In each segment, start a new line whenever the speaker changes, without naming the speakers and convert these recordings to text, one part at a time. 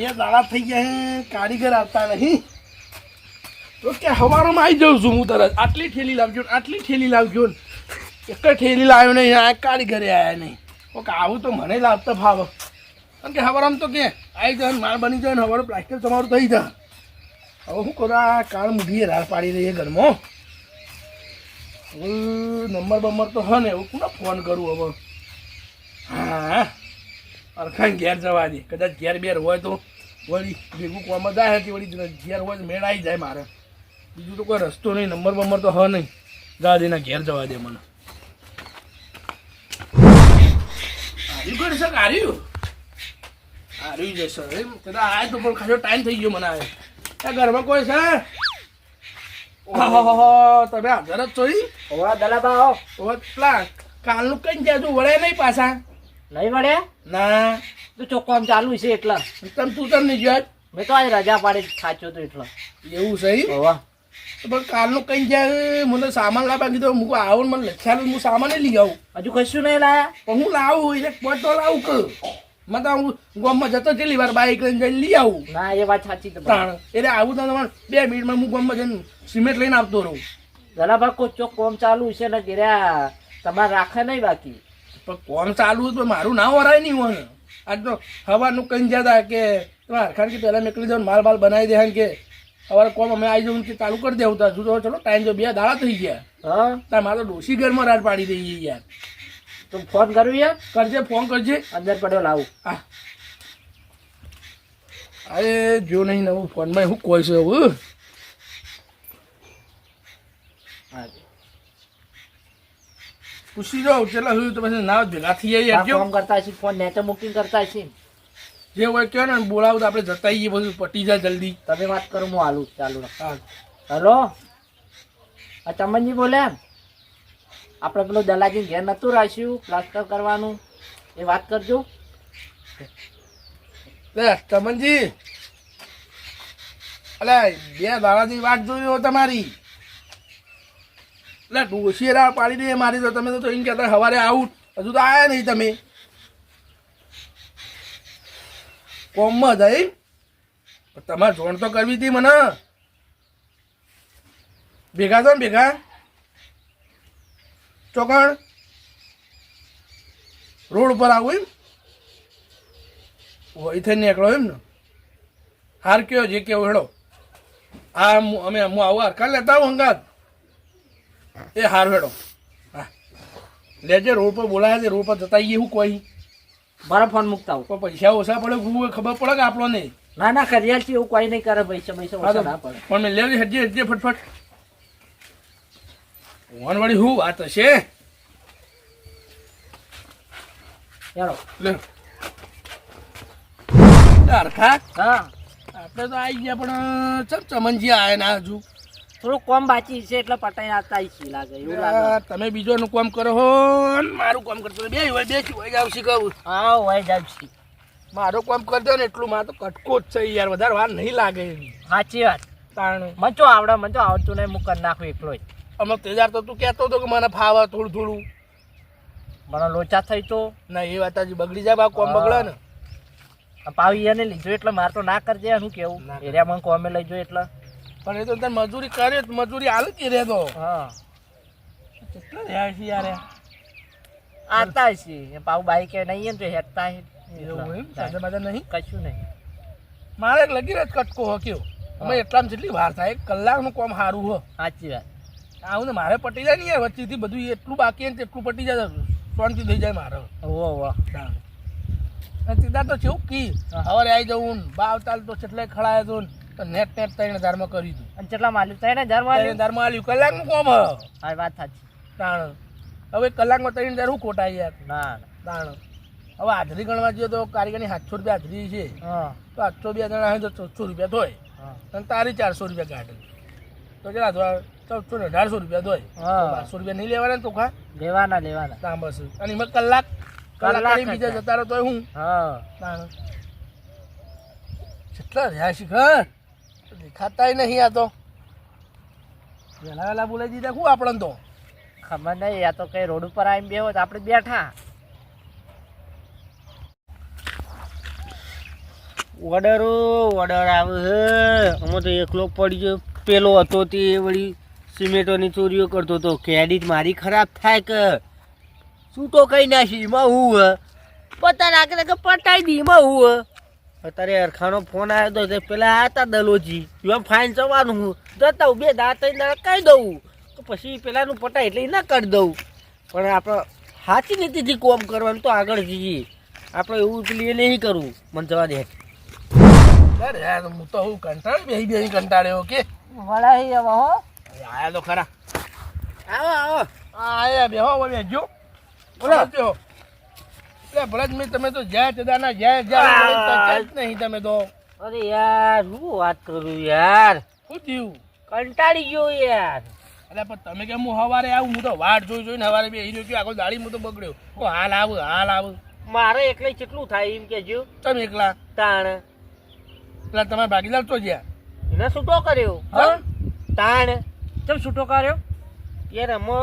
બે દાડા થઈ ગયા કારીગર આવતા નહીં તો કે હવારમાં આવી જાઉં છું હું તરત. આટલી ઠેલી લાવજો આટલી ઠેલી લાવજો એક ઠેલી લાવ્યો નહીં આ કારીગરે આવ્યા નહીં. ઓકે આવું તો મને લાવતા ફાવે કારણ કે હવારમાં તો કે આવી જાય માલ બની જાય ને હવારે પ્લાસ્ટર તમારું થઈ જાય. હવે શું કરું આ કાળ મૂઢીએ રાહ પાડી રહી ઘરમાં. હવે નંબર તો હા ને એવું કોને ફોન કરું હવે. હા અરખાઈને ઘેર જવા દે કદાચ ઘેર બેર હોય તો વળી ભેગું કોમાં જાય કે વળી ઘેર હોય તો મેળ આવી જાય મારે. બીજું તો કોઈ રસ્તો નહીં નંબર તો હા નહીં. જવા દે ઘેર જવા દે મને. હાર્યું કરી શક હાર્યું જશે એમ કદાચ આ તો પણ ખાસો ટાઈમ થઈ ગયો મને આવે. ત્યાં ઘરમાં કોઈ છે? તમે હાજર જ છો?
ઓવા દલાબા
પેલા કાલનું કઈ ત્યાં વળે નહીં પાછા?
નહીં વળે
ના
તો ચોખ્ખું ચાલુ છે એટલે
તું તમ નહીં જોયા?
મેં તો આજ રજા પાડી ખાચો તો એટલે
એવું સહી.
ઓવા
પણ કાલનું કઈ જાય મને સામાન લાવવા કીધું હું આવું મને લખ્યા હું સામાન લઈ આવું.
હજુ કશું નહીં લાયા
પણ હું લાવું એટલે પોતો લાવું કે મત હું ગામમાં જતો કેટલી વાર બાઈક લઈને જઈને લઈ આવું.
ના એ વાત સાચી
તાણ એટલે આવું તો તમારે 2 મિનિટમાં હું ગામમાં જઈને સિમેન્ટ લઈને આવતો રહું.
દલાબા કોઈ ચોક કોમ ચાલુ છે ને ગીર્યા તમારે રાખે નહીં બાકી
પણ કોમ ચાલુ તો મારું ના વરાય નહીં હોય. આજ તો સવારનું કઈ જતા કે તમારે કારણ કે પહેલાં નીકળી જાવ માલ બાલ બનાવી દે કે સવારે કોમ અમે આવી જાઉં કે ચાલુ કરી દેવું તા જો ચલો ટાઈમ જો 2 દાડા થઈ ગયા.
હા
તાર મારે તો ડોસી ઘરમાં રાત પાડી દઈએ યાર.
તો ફોન કરું યાર
કરજે ફોન કરજે.
અંદર પડ્યો લાવું.
હા અરે જો નહીં નવું ફોનમાં શું કોઈ છે હવે. પૂછી જાઓ ચેલા હું તો પછી ના ભેગા થઈ જઈએ.
ફોન કરતા છે ફોન નેચે બુકિંગ કરતા છે
જે હોય કહો ને બોલાવું તો આપણે જતા આવીએ બધું પટી જાય જલ્દી.
તમે વાત કરો હું હાલું ચાલુ
હા
હેલો આ ચમનજી બોલ્યા આપણે પેલું દલાજી ઘેર નતું રાખ્યું પ્લાસ્ટર કરવાનું એ વાત કરજો.
લે ચમનજી અલે 2 દાડાની વાત જોઈ હો તમારી. એટલે ડોસી રાહ પાડી દે મારી તો તમે તો એમ કહેતા સવારે આવું હજુ તો આવ્યા નહીં તમે કોમમાં જઈ. તમારે જોણ તો કરવી હતી મને. ભેગા છો ને ભેગા ચોકણ રોડ ઉપર આવું એમ હોય થઈ નીકળો એમ ને. હાર કયો જે કેવું હેડો. હા હું આવું હરખા લેતા આવું હંગાત એ હાર હેડો. હા લેજે રોડ પર બોલાયા છે રોડ પર જતા આવીએ હું કોઈ
મારા ફોન મૂકતા આવું
પણ પૈસા ઓછા પડે ખબર પડે કે આપણો નહીં.
ના ના કરિયાલ છે એવું કોઈ નહીં કરે પૈસા ઓછા ના પડે
પણ મેં લેવી હજી હજી ફટફટ વન વળી હું વાત હશે.
ચાલો
લે હરખા
હા
આપણે તો આવી ગયા પણ ચમ ચમનજી આવ્યા ના હજુ.
થોડું કોમ બાકી છે એટલે પટાઈ આવતા છે લાગે એવું લાગે.
તમે બીજોનું કામ કરો હો ને મારું કામ કરતો બે હોય જાવ શીખવું.
હા હોય જાય છે
મારું કામ કરજો ને એટલું માં તો કટકો જ છે યાર વધારે વાર નહીં લાગે.
સાચી વાત
તાણ
મચો આવડે મચો આવડતું નહીં હું કરી નાખું એકલો જ.
અમે તેજાર તો તું કહેતો હતો કે મને ફાવે થોડું થોડું
મને લોચા થઈ તો
ના એ વાત હજી બગડી જાય બા કોમ બગડે ને.
પાવી એને લીધો એટલે મારે તો ના કરજે શું કેવું એરિયા મને કોમે લઈ જો એટલે.
પણ એ તો તને મજૂરી કરે મજૂરી હાલ કે રે તો
હા
કેટલા રહ્યા છે યાર
આતા છે પાવ બાઈક નહીં તો હેઠતા
એવું એમ સાજા બાજા નહીં
કશું નહીં.
મારે એક લગી રહે કટકો હો કયો અમે એટલામાં જેટલી વાર થાય 1 કલાકનું કામ સારું હો.
સાચી વાત
આવું ને મારે પટી જાય ને યાર વચ્ચેથી બધું એટલું બાકી ને તેટલું પટી જાય શાંતિ થઈ જાય મારે.
વાહ
સીધા તો કેવું કી હવે આવી જવું બાવ ચાલ તો કેટલાય ખડાય તો નેટ 3000 કરી દઉં.
અને કેટલા માલ્યું 3000 માલ્યું
3000 આલ્યું કલાકનું કામ હ.
હા વાત સાચી
તાણ હવે કલાકમાં 3000 શું ખોટા યાર.
ના
તાણ હવે હાજરી ગણવા જઈએ તો કારીગરની 700 રૂપિયા હાજરી છે
હા
તો 800 2 જણા હોય તો 400 રૂપિયા ધોય અને તારી 400 રૂપિયા કાઢે તો કેટલા ધોવા 1400 રૂપિયા ધોય. 500 રૂપિયા નહીં લેવાના ને તો ખા
લેવાના
ના બસ અને એમાં કલાક બીજા જતા રહો તો હું
હા
તાણ કેટલા રહ્યા શીખર દેખાતા નહીં. આ તો વહેલા બોલાવી દીધા શું આપણને તો
ખબર નહીં. આ તો કઈ રોડ ઉપર આવીને બેહો તો આપણે બેઠા
ઓર્ડર આવે છે અમે તો એકલો પડી ગયો. પેલો હતો તે વળી સિમેન્ટોની ચોરીઓ કરતો હતો. ક્રેડિટ મારી ખરાબ થાય કે શું તો કઈ નાખી એમાં હું પતા રાખે કે પટાઈ દી એમાં હું અત્યારે અરખાનો ફોન આવ્યો હતો તે પેલા હતા દલોજી એમાં ફાઇન જવાનું હું જતા હું 2 દાડા 3 દાડા કહી દઉં તો પછી પેલાનું પટાય એટલે ના કરી દઉં. પણ આપણે સાચી નીતિથી કોમ કરવાનું તો આગળ જઈએ. આપણે એવું પેલી એ નહીં કરવું. મને જવા દે
અરે યાર હું તો હું કંટાળ્યો બેહી કંટાળ્યો કે
વળાઈ હવે હો
આયા તો ખરા
આવો
આયા બેહો બેજો બોલો એટલે ભરત મેં તમે તો જ્યાં ચદાના જ્યાં જ નહીં તમે તો
અરે યાર શું વાત કરું યાર
શું થયું
કંટાળી ગયો યાર.
અરે પણ તમે કેમ હું સવારે આવું હું તો વાટ જોઈને સવારે બેહી રહ્યો છું આખો દાડી હું તો બગડ્યો હાલ આવું
મારે એકલે કેટલું થાય એમ કેજો
તમે એકલા
તાણ
પેલા તમારા ભાગીદાર તો જ્યાં
એને છૂટો કર્યો
હા
તાણ
ચમ છૂટો કર્યો
યાર અમે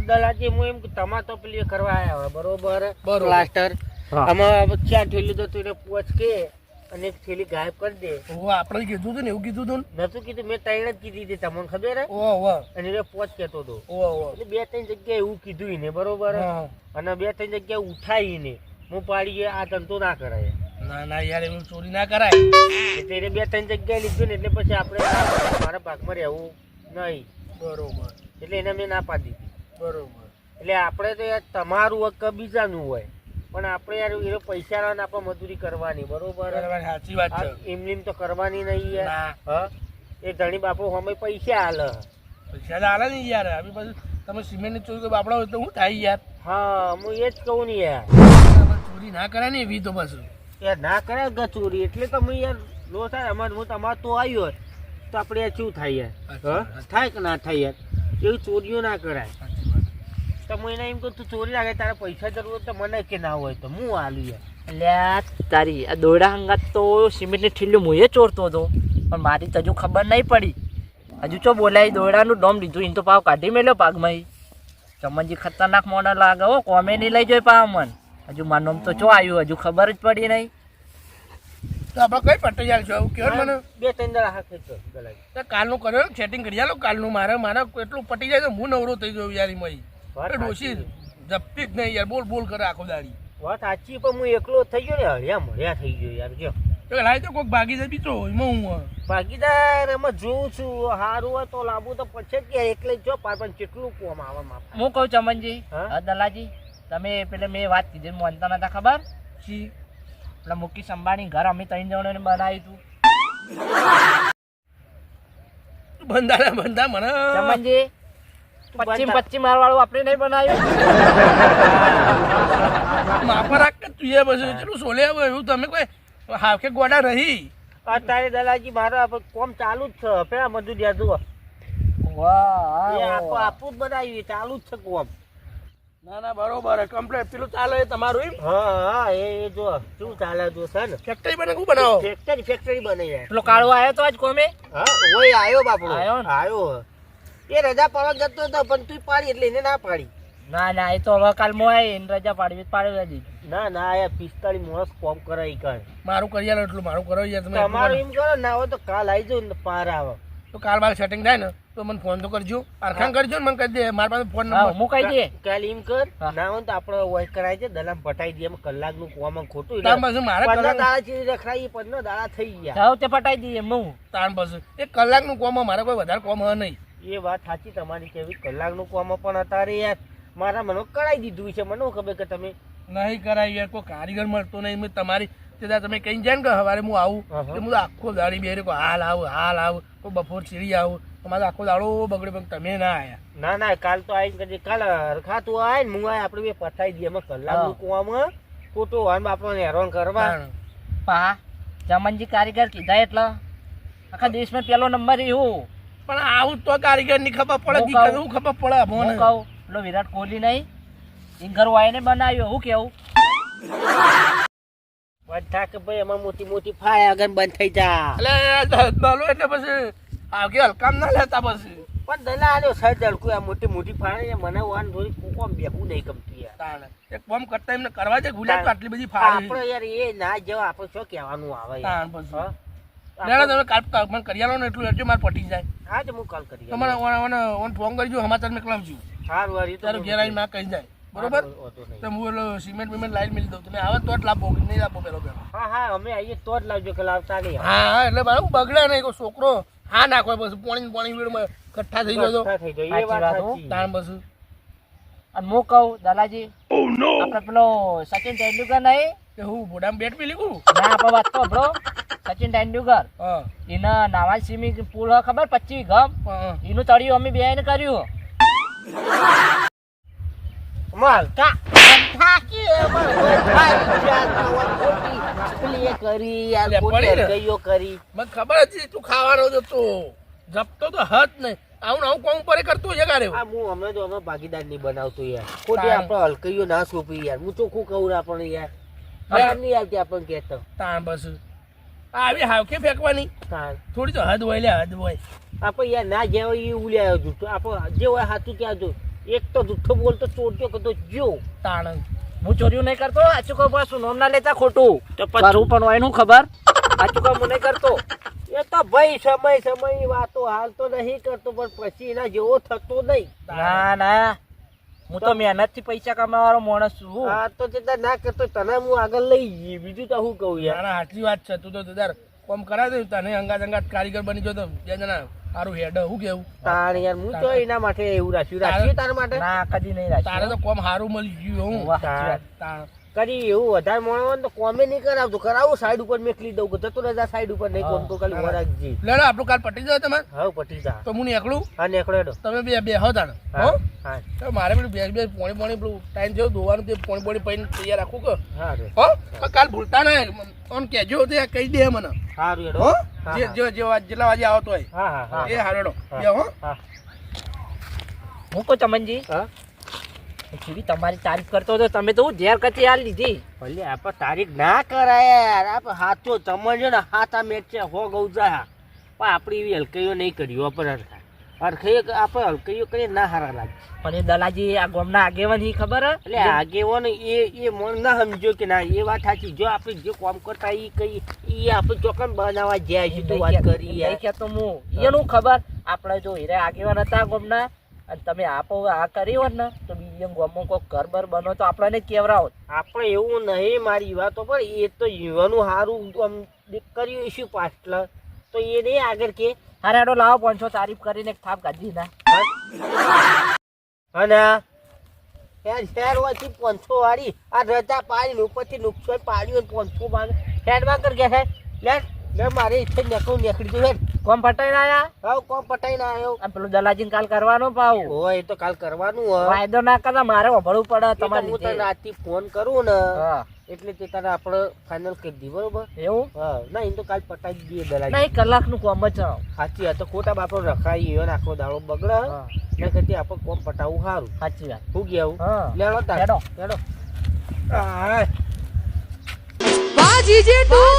દલાજી હું એમ કે તમા તો પેલી કરવા આવ્યા હોય બરોબર
બરોબર.
પ્લાસ્ટર
હા.
આમાં 4 થેલી તો તું પોચ કે અને 1 થેલી ગાયબ કરી દે.
હું આપણે કીધું હતું ને એવું કીધું હતું ને
નતું કીધું મેં 3 જ કીધી હતી તમને ખબર હે
ઓહો
અને એ પોચ કહેતો હતો
ઓહો
એટલે 2-3 જગ્યાએ એવું કીધું એને બરોબર
હા.
અને 2-3 જગ્યાએ ઉઠાઈને હું પાડી આ ધંધો ના કરાય
ના યાર એવું ચોરી ના કરાય
એટલે એને 2-3 જગ્યાએ લીધું ને એટલે પછી આપણે મારા ભાગમાં રહેવું નહીં
બરોબર
એટલે એને મેં ના પાડી દીધી.
બરોબર
એટલે આપણે તો યાર તમારું હક બીજાનું હોય પણ આપણે યાર એ પૈસા લાવને આપણે મજૂરી કરવાની બરોબર
સાચી વાત છે
એમની તો કરવાની નહીં યાર.
ના
હા એ ધણી બાપુ અમે પૈસા હાલ
પૈસા તો હાલે નહીં યાર આવી બધું તમે સિમેન્ટની ચોરી તો બાપડા હોય તો શું થાય યાર
હા હું એ જ કહું ને યાર
ચોરી ના કરે ને એવી તો બસ
યાર ના કરે કે ચોરી એટલે તો હું યાર લો થાય અમારે હું તમારે તો આવ્યો હોત તો આપણે યાર શું થાય યાર હા થાય કે ના થાય યાર એવી ચોરીઓ ના કરાય. તો હું એને એમ કહું તું ચોરી લાગે તારે પૈસા જરૂર તો મને કે ના હોય તો હું હાલું યાર.
અલ્યા તારી આ દોડા હંગાત તો સિમેન્ટની ઠીલ્યું હું એ ચોરતો હતો પણ મારી તો હજુ ખબર નહીં પડી. હજુ ચો બોલાય દોડાનું ડોમ લીધું એને તો પાવ કાઢી મેલ્યો પાકમાં ચમનજી ખતરનાક મોડલ લાગે હો કોમે નહીં લઈ જોઈ પાવ મન હજુ મારું નામ તો ચો આવ્યું હજુ ખબર જ પડી નહીં.
તો આપણે કઈ પટ્ટી યાર છો કેવું મને
2-3 દાડા હાથે તો ગલાઈ.
તો કાલનું કર્યો સેટિંગ કરી આલો કાલનું મારે એટલું પટી જાય તો હું નવરો થઈ ગયો યાર મય ડોસી જપતી જ નહીં યાર બોલ કરે આખો દાડી
વાત સાચી પણ હું એકલો થઈ ગયો ને હળિયા મળ્યા થઈ ગયો યાર. જો
તો લાય તો કોઈક ભાગી જાય બીજો એમાં હું
ભાગીદાર એમાં જોઉં છું સારું હોય તો લાવવું તો પછી જ કે એકલે જો પણ કેટલું કોમ આવે માપા.
હું કહું ચમનજી
હા?
હા દલાજી તમે પેલે મેં વાત કીધી માનતા નતા ખબર
શી
પેલા મુકેશ અંબાણી ઘર અમે 3 જણોને બનાવ્યું હતું
બંધા મને
ચમનજી પશ્ચિમ વાળું આપણે નહીં બનાવ્યું
માપા રાખ કે તું એ બસ એટલું સોલે આવે એવું તમે કોઈ હાકે ગોડા રહી
અત્યારે દલાજી મારો કોમ ચાલુ જ છે પેલા મજૂર જુઓ
વાહ
આપું જ બનાવ્યું ચાલુ જ છે કોમ.
ના બરોબર કમ્પ્લેટ પેલું ચાલે એ તમારું એમ
હા એ જો શું ચાલે જો છે ને
ફેક્ટરી બને શું બનાવો
ફેક્ટરી બની જાય.
પેલો કાળો આવ્યો તો આજ કોમે
હા ઓય આવ્યો બાપડો
આયો ને?
આવ્યો એ રજા પાડવા જતો હતો પણ તું પાડી એટલે એને ના પાડી.
ના એ તો હવે કાલ મોય રજા પાડવી દીધી.
ના યાર 45 માણસ કોમ કરે ઈ કર
મારું કરી આલો એટલું મારું કરો યાર તમે
તમારું એમ કરો ના હોય તો કાલ આવી જાવ ને પાર આવે
તો કાલ બાર સેટિંગ થાય ને તો મને ફોન તો કરજો અરખાન કરજો ને મને કહી દે મારા પાસે ફોન
હા
નંબર
હું કહી દે
કાલ એમ કર
હા.
ના હોય તો આપણે વોઇસ કરાય છે દલામ પટાઈ દે એમ કલાકનું કોમ ખોટું
તાર પાસે મારે
15
કલાક
દાડા ચીજ રખડાઈ 15 દાડા થઈ ગયા.
જાવ તે પટાઈ દઈએ હું
તાર પાસે એક કલાકનું કોમ મારે કોઈ વધારે કોમ હ નહીં
એ વાત સાચી તમારી કેવી કલાકનું કોમ પણ અત્યારે યાર મારા મને કરાઈ દીધું છે મને ખબર કે તમે
નહીં કરાય યાર કોઈ કારીગર મળતો નહીં મેં તમારી તે તમે કઈ જાય ને કે સવારે હું આવું તો હું તો આખો દાડી બે કોઈ હાલ આવું કોઈ બપોર ચીડી આવું તો મારો આખો દાડો બગડે પણ તમે ના આવ્યા
ના કાલ તો આવીને કદી કાલ હરખા તું આય ને હું આય આપણે બે પતાઈ દઈએ એમાં કલાકનું કોમ ખોટું હોય આપણને હેરાન કરવા.
પા ચમનજી કારીગર કીધા એટલે આખા દેશમાં પેલો નંબર એવું
પણ આવું તો કારીગર ની ખબર પડે
હું
દીકરા
કહું.
હું ખબર પડે
હું
મને
કહું પેલો વિરાટ કોહલી નહીં એ ઘર વાઈને બનાવ્યો હું કેવું
બધા કે ભાઈ એમાં મોટી ફાય આગળ બંધ થઈ જા
એટલે દલો એટલે પછી આગે હલકામ ના લેતા પછી
પણ દલા આલ્યો સાહેબ દલકુ આ મોટી મોટી ફાળે મને વાન થોડી કોમ બેહું નહીં ગમતું યાર.
તાણ એક કામ કરતા એમને કરવા દે ગુલાબ તો આટલી બધી ફાડી
આપણે યાર એ ના જવા આપણે શું કહેવાનું આવે યાર.
તાણ પછી
હા?
લેડો તમે કાલ મને કરી આલો ને એટલું એટલે મારે પટી જાય
હા તો હું કાલ કરી
તમારે ઓન ફોન કરજો સમાચાર મેકલાવજો
સારું વારી
તારું ઘેર આવીને માં કહી જાય બરોબર તો હું એટલે સિમેન્ટ વિમેન્ટ લાઈન મિલી દઉં તમે આવે તો જ લાભો નહીં લાભો પેલો પેલો
હા હા અમે આવીએ તો જ લાવજો કે લાવતા નહીં.
હા હા એટલે મારું બગડે નહીં કોઈ છોકરો હા નાખો પછી પાણી વીડમાં કઠ્ઠા થઈ ગયો તો
થઈ જાય એ વાત સાચી.
તાણ પછી
અને હું કહું દલાજી આપણે પેલો સચિન તેંડુલકર નહીં
કે હું બોડામાં બેટ પી લીધું
ના આપણે વાત તો બ્રો સચિન તેંડુલકર
હા
એના નાવા સ્વિમિંગ પુલ ખબર 25 ગમ
હા
એનું તળિયું અમે બેન કર્યું.
માલ કા થાકી પેલી એ કરી યાર
લે,
ખોટી
પડી ને.
હરકઈઓ કરી.
મને ખબર હતી તું ખાવાનો જ હતો જપતો તો હત નહીં આવું ને આવું કોમ પર કરતું છે કારે
આ હું હમણાં તો અમે ભાગીદાર નહીં બનાવતો યાર ખોટી
તાણ.
આપણે હલકઈઓ ના સોંપી યાર હું ચોખ્ખું કહું આપણને યાર ખબર નહીં આવતી આપણને કહેતો
તાણ બસ આવી હાવકે ફેંકવાની
તાણ.
થોડી તો હદ હોય લે હદ હોય
આપણે યાર ના જેવો એ ઉલ્યા જૂઠો આપણે જે હોય સાચું ત્યાં જો એક તો જૂઠો બોલતો ચોરજો કે તો જો
તાણ
હું ચોર્યું નહીં કરતો આચું કહું શું નામ ના લેતા ખોટું તો કરું પણ હોય નું ખબર આચું કહું હું નહીં કરતો.
એ તો ભાઈ સમય વાતો હાલ તો નહીં કરતો પણ પછી એના જેવો થતો નહીં.
ના ના હું તો મહેનત થી પૈસા કમાવાનો માણસ છું.
હા તો તે તાર ના કરતો તને હું આગળ લઈ જઈએ બીજું તો હું કહું યાર.
ના સાચી વાત છે તું તો દાદાર કોમ કરાવી દે તને અંગાત કારીગર બની જો તો બે જણા સારું હેડ હું કેવું
તાણ યાર હું તો એના માટે એવું રાખ્યું તારા માટે
ના કદી નહીં
તારે
રાખ્યું.
તો કોમ સારું મળી ગયું હું
વાહ, સાચી વાત.
તાણ
કરી એવું વધારે મોણો હોય ને તો કોમે નહીં કરાવતો કરાવું સાઈડ ઉપર મેકલી દઉં કે જતો રજા સાઈડ ઉપર નહીં કોમ તો ખાલી વરાગજી.
લેડો આપણું કાલ પટી જાય તમારે
હવે પટી જા
તો હું નીકળું
હા નેકળો હેડો.
તમે બે હો તાણ હો
હા હા
તો મારે પેલું બે પોણી પેલું ટાઈમ થયો ધોવાનું તે પોણી પૈને તૈયાર રાખું કે
હા રે
હો તો કાલ ભૂલતા ના ઓન કહેજો તે કહી દે મને
સારું હેડો.
હો
હા,
જે જેટલા વાગે આવતો હોય
હા હા હા
એ હારેડો
હા.
બે હો
હા
હું કહું ચમનજી
હા
જેવી તમારી તારીફ કરતો હતો તમે તો હું ઝેર કચી હાલ લીધી.
ભલે આપણે તારીખ ના કરાય યાર આપણે હાથો સમજો ને હાથ આ મેચ છે હો ગૌજા પણ આપણી એવી હલકઈઓ નહીં કર્યું આપણે હરખઈઓ આપણે હલકઈઓ કરીએ ના હારા લાગે.
પણ એ દલાજી આ ગામના આગેવાન હી ખબર હે?
એટલે આગેવાનો એ મન ના સમજો કે ના એ વાત સાચી જો આપણે જે કામ કરતા એ કઈ એ આપણે ચોકન બનાવવા જાય છે તું વાત કરી યાર.
નહીં કહેતો હું એનું ખબર આપણે જો હીરા આગેવાન હતા ગામના અને તમે આપો આ કરી હોત ને તો બીજા ગામમાં કોઈ ઘર બર બનો તો આપણને કેવરાવો.
આપણે એવું નહીં મારી વાતો પણ એ તો યુવાનું સારું આમ કર્યું શું પાછળ તો એ નહીં આગળ કે
હારે હાડો લાવો 500 તારીફ કરીને એક થાપ કાઢી ના.
અને શહેર હોવાથી 500 વાળી આ રજા પાડી ઉપરથી નુકસાન પાડ્યું 500 માંગે હેડમાં કર ગયા છે લે મારે ઈચ્છે નીકળી જવું હેડ
કોમ પટાઈને આયા
હવે કોમ પટાઈને આવ્યો
અને પેલું દલાજીને કાલ કરવાનો પાવ
હોય એ તો કાલ કરવાનું હોય
વાયદો ના કરતા મારે વભળવું પડે તમારી
હું તને
રીતે.
રાતથી ફોન કરું ને
હા
એટલે તે તારે આપણે ફાઇનલ કરી દી બરોબર
એવું
હા ના એ તો કાલ પટાઈ દઈએ દલાજી
નહીં કલાકનું કોમ જ છે.
સાચી વાત તો ખોટા બાપો રખાઈ એવો ને આખો દાડો બગડે
હા
ને કરતી આપણે કોમ પટાવવું સારું
સાચી વાત.
હું કેવું
હા
લેડો તાર
હેડો.
લેડો
હા
વાહ જીજે તું